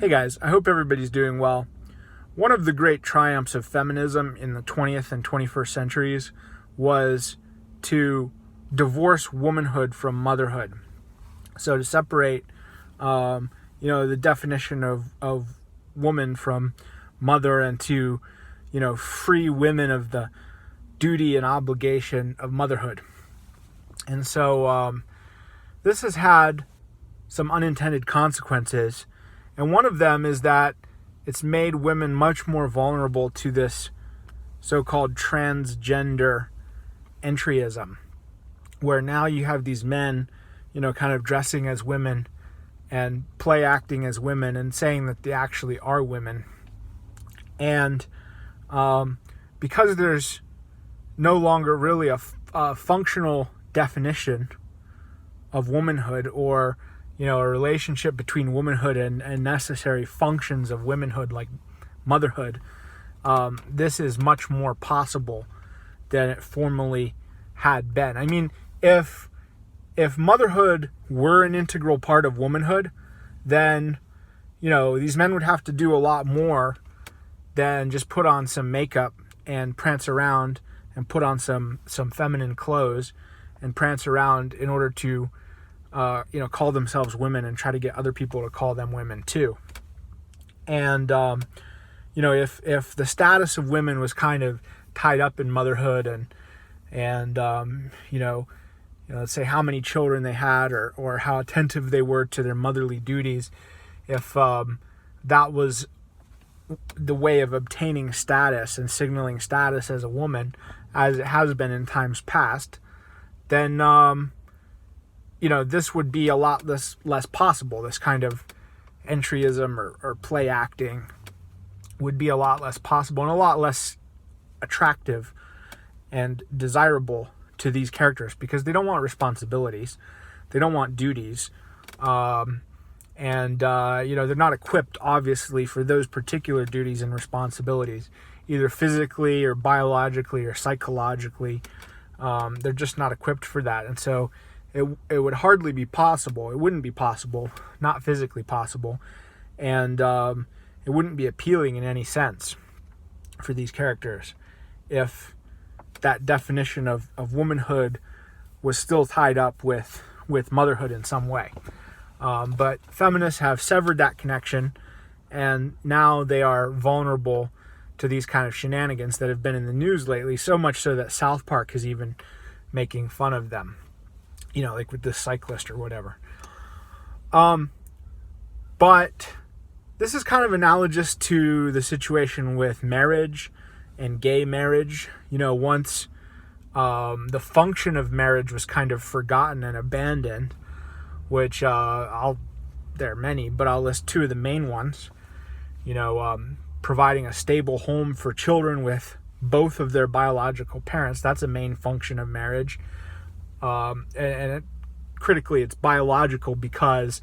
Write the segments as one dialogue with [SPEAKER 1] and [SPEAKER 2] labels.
[SPEAKER 1] Hey guys, I hope everybody's doing well. One of the great triumphs of feminism in the 20th and 21st centuries was to divorce womanhood from motherhood. So to separate, the definition of woman from mother, and to, free women of the duty and obligation of motherhood. And so this has had some unintended consequences. And one of them is that it's made women much more vulnerable to this so-called transgender entryism, where now you have these men, kind of dressing as women and play acting as women and saying that they actually are women. And because there's no longer really a functional definition of womanhood, or a relationship between womanhood and necessary functions of womanhood like motherhood, this is much more possible than it formerly had been. I mean, if motherhood were an integral part of womanhood, then these men would have to do a lot more than just put on some makeup and prance around and put on some feminine clothes and prance around in order to call themselves women and try to get other people to call them women too. And, if the status of women was kind of tied up in motherhood and let's say how many children they had or how attentive they were to their motherly duties, if that was the way of obtaining status and signaling status as a woman, as it has been in times past, then this would be a lot less possible. This kind of entryism or play acting would be a lot less possible and a lot less attractive and desirable to these characters, because they don't want responsibilities, they don't want duties, and they're not equipped, obviously, for those particular duties and responsibilities, either physically or biologically or psychologically. They're just not equipped for that, and so it would hardly be possible. It wouldn't be possible, not physically possible, and it wouldn't be appealing in any sense for these characters if that definition of womanhood was still tied up with motherhood in some way. But feminists have severed that connection, and now they are vulnerable to these kind of shenanigans that have been in the news lately, so much so that South Park is even making fun of them. Like with this cyclist or whatever. But this is kind of analogous to the situation with marriage and gay marriage. Once the function of marriage was kind of forgotten and abandoned, which there are many, but I'll list two of the main ones. Providing a stable home for children with both of their biological parents. That's a main function of marriage. Critically, it's biological because,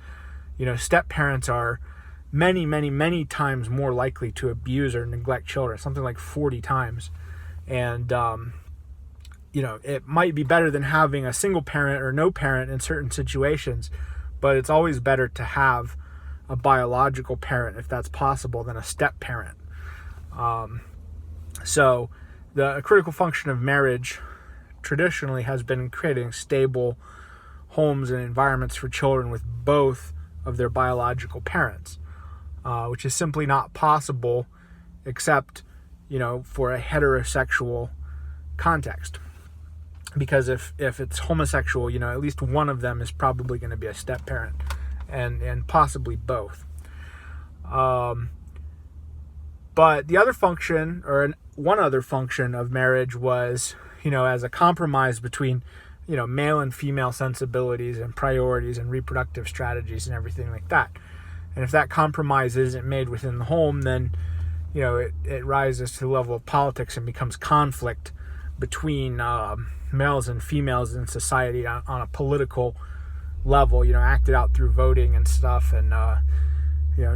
[SPEAKER 1] step parents are many, many, many times more likely to abuse or neglect children, something like 40 times. And, it might be better than having a single parent or no parent in certain situations, but it's always better to have a biological parent, if that's possible, than a step parent. So the critical function of marriage traditionally has been creating stable homes and environments for children with both of their biological parents, which is simply not possible except, for a heterosexual context. Because if it's homosexual, at least one of them is probably going to be a step parent, and possibly both. But the other function, or one other function of marriage was, as a compromise between, male and female sensibilities and priorities and reproductive strategies and everything like that. And if that compromise isn't made within the home, then, it rises to the level of politics and becomes conflict between males and females in society on a political level, acted out through voting and stuff, and,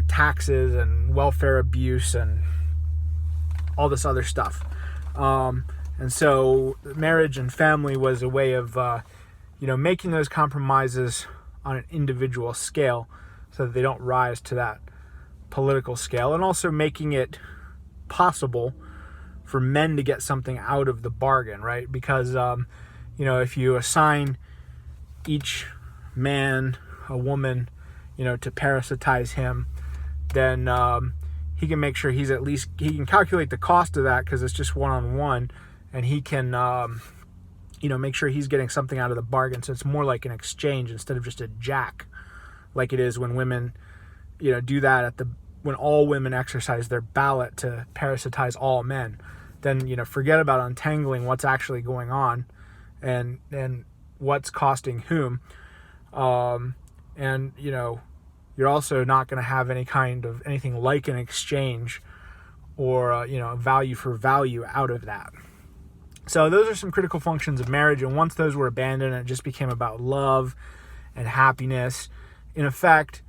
[SPEAKER 1] taxes and welfare abuse and all this other stuff. And so marriage and family was a way of, making those compromises on an individual scale so that they don't rise to that political scale, and also making it possible for men to get something out of the bargain, right? Because, if you assign each man a woman, to parasitize him, then he can make sure he can calculate the cost of that because it's just one-on-one, and he can, make sure he's getting something out of the bargain. So it's more like an exchange instead of just a jack, like it is when women, do that when all women exercise their ballot to parasitize all men. Then, forget about untangling what's actually going on and what's costing whom. You're also not going to have anything like an exchange or, value for value out of that. So those are some critical functions of marriage. And once those were abandoned, it just became about love and happiness. In effect,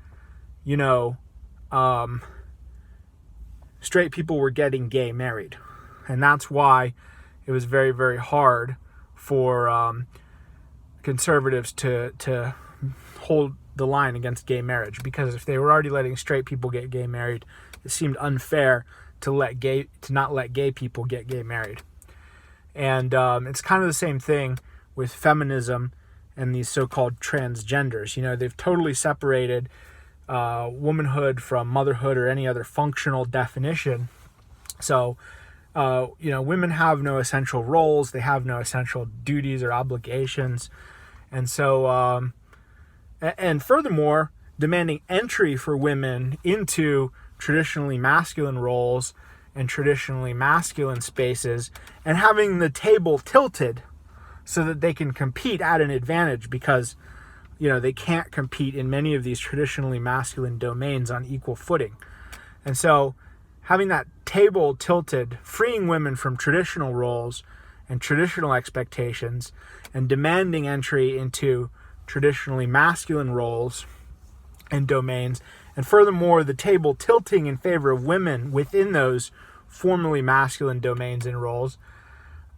[SPEAKER 1] straight people were getting gay married. And that's why it was very, very hard for conservatives to hold the line against gay marriage, because if they were already letting straight people get gay married, it seemed unfair to not let gay people get gay married. And it's kind of the same thing with feminism and these so-called transgenders. They've totally separated womanhood from motherhood or any other functional definition. So, women have no essential roles. They have no essential duties or obligations. And so, and furthermore, demanding entry for women into traditionally masculine roles and traditionally masculine spaces, and having the table tilted so that they can compete at an advantage, because, they can't compete in many of these traditionally masculine domains on equal footing. And so having that table tilted, freeing women from traditional roles and traditional expectations, and demanding entry into traditionally masculine roles and domains, and furthermore, the table tilting in favor of women within those formerly masculine domains and roles.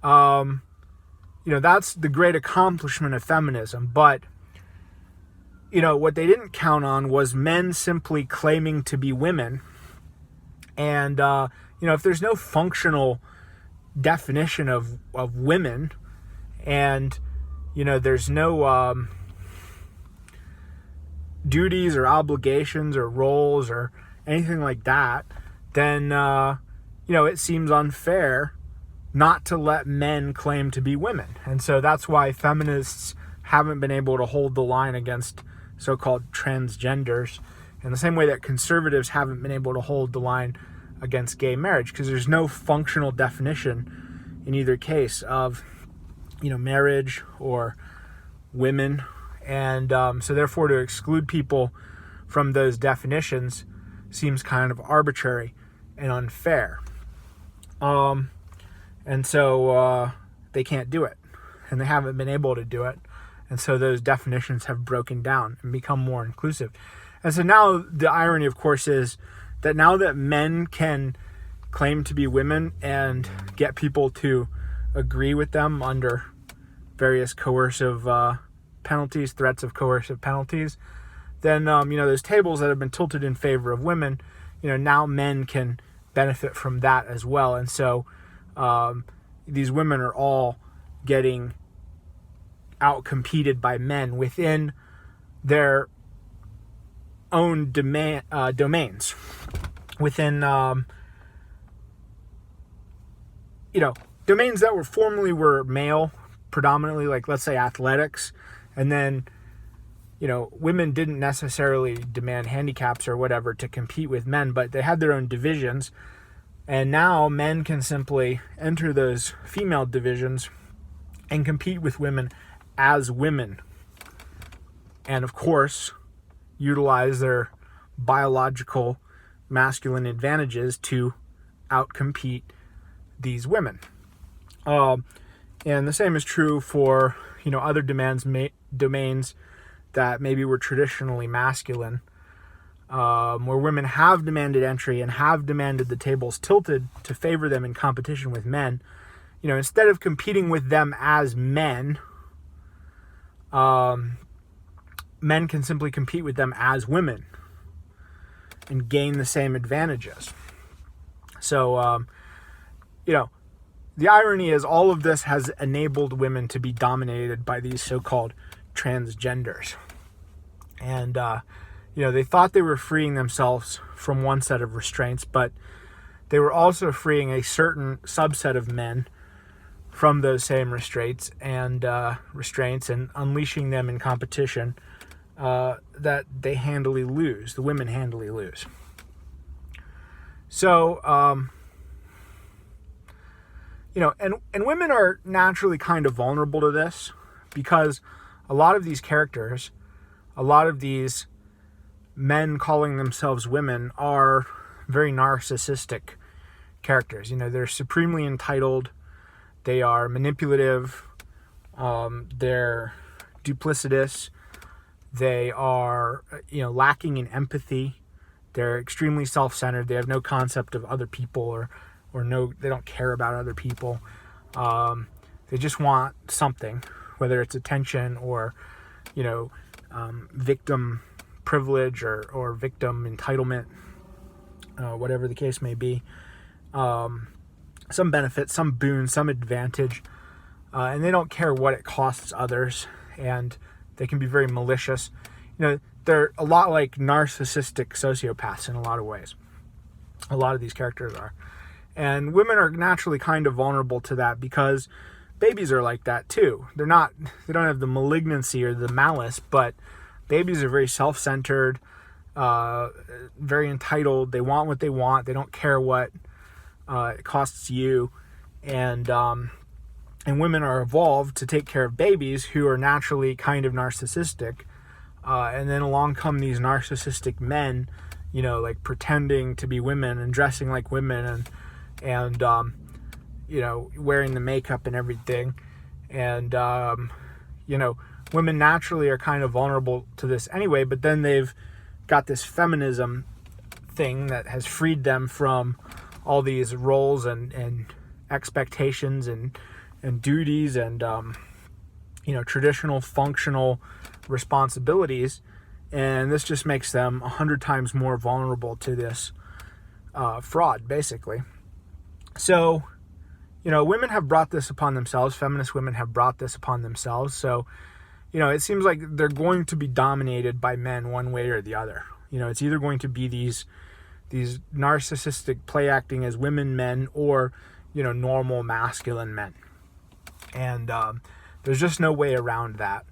[SPEAKER 1] That's the great accomplishment of feminism. But, what they didn't count on was men simply claiming to be women. And, if there's no functional definition of women, and, there's no duties or obligations or roles or anything like that, then, it seems unfair not to let men claim to be women. And so that's why feminists haven't been able to hold the line against so-called transgenders, in the same way that conservatives haven't been able to hold the line against gay marriage, because there's no functional definition in either case of, marriage or women. And so therefore, to exclude people from those definitions seems kind of arbitrary and unfair. And so they can't do it, and they haven't been able to do it. And so those definitions have broken down and become more inclusive. And so now the irony, of course, is that now that men can claim to be women and get people to agree with them under various coercive penalties, threats of coercive penalties, then, those tables that have been tilted in favor of women, now men can benefit from that as well. And so these women are all getting outcompeted by men within their own domains, within domains that formerly were male predominantly, like let's say athletics, and then women didn't necessarily demand handicaps or whatever to compete with men, but they had their own divisions. And now men can simply enter those female divisions and compete with women as women, and of course utilize their biological masculine advantages to outcompete these women. And the same is true for other domains that maybe were traditionally masculine, where women have demanded entry and have demanded the tables tilted to favor them in competition with men. Instead of competing with them as men, men can simply compete with them as women. and gain the same advantages. So, the irony is all of this has enabled women to be dominated by these so-called transgenders. And, they thought they were freeing themselves from one set of restraints, but they were also freeing a certain subset of men from those same restraints and unleashing them in competition that they handily lose. The women handily lose. So, and women are naturally kind of vulnerable to this because a lot of these characters, a lot of these men calling themselves women are very narcissistic characters. They're supremely entitled. They are manipulative. They're duplicitous. They are, lacking in empathy. They're extremely self-centered. They have no concept of other people they don't care about other people. They just want something, whether it's attention or, victim privilege or victim entitlement, whatever the case may be. Some benefit, some boon, some advantage, and they don't care what it costs others, and they can be very malicious. They're a lot like narcissistic sociopaths in a lot of ways. A lot of these characters are. And women are naturally kind of vulnerable to that because babies are like that too. They don't have the malignancy or the malice, but babies are very self-centered, very entitled. They want what they want. They don't care what it costs you. And women are evolved to take care of babies who are naturally kind of narcissistic. And then along come these narcissistic men, like pretending to be women and dressing like women and wearing the makeup and everything. And, women naturally are kind of vulnerable to this anyway, but then they've got this feminism thing that has freed them from all these roles and expectations and duties and, traditional functional responsibilities. And this just makes them 100 times more vulnerable to this fraud, basically. So, women have brought this upon themselves. Feminist women have brought this upon themselves. So, it seems like they're going to be dominated by men one way or the other. It's either going to be these narcissistic play acting as women men or, normal masculine men. And there's just no way around that.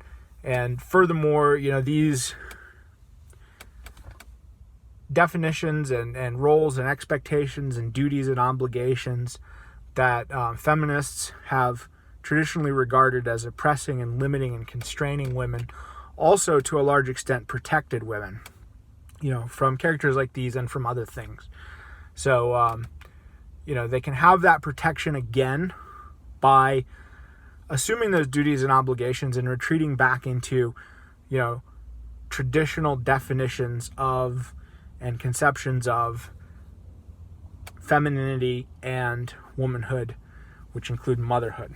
[SPEAKER 1] And furthermore, these definitions and roles and expectations and duties and obligations that feminists have traditionally regarded as oppressing and limiting and constraining women also to a large extent protected women, from characters like these and from other things. So, they can have that protection again by assuming those duties and obligations and retreating back into, traditional definitions of and conceptions of femininity and womanhood, which include motherhood.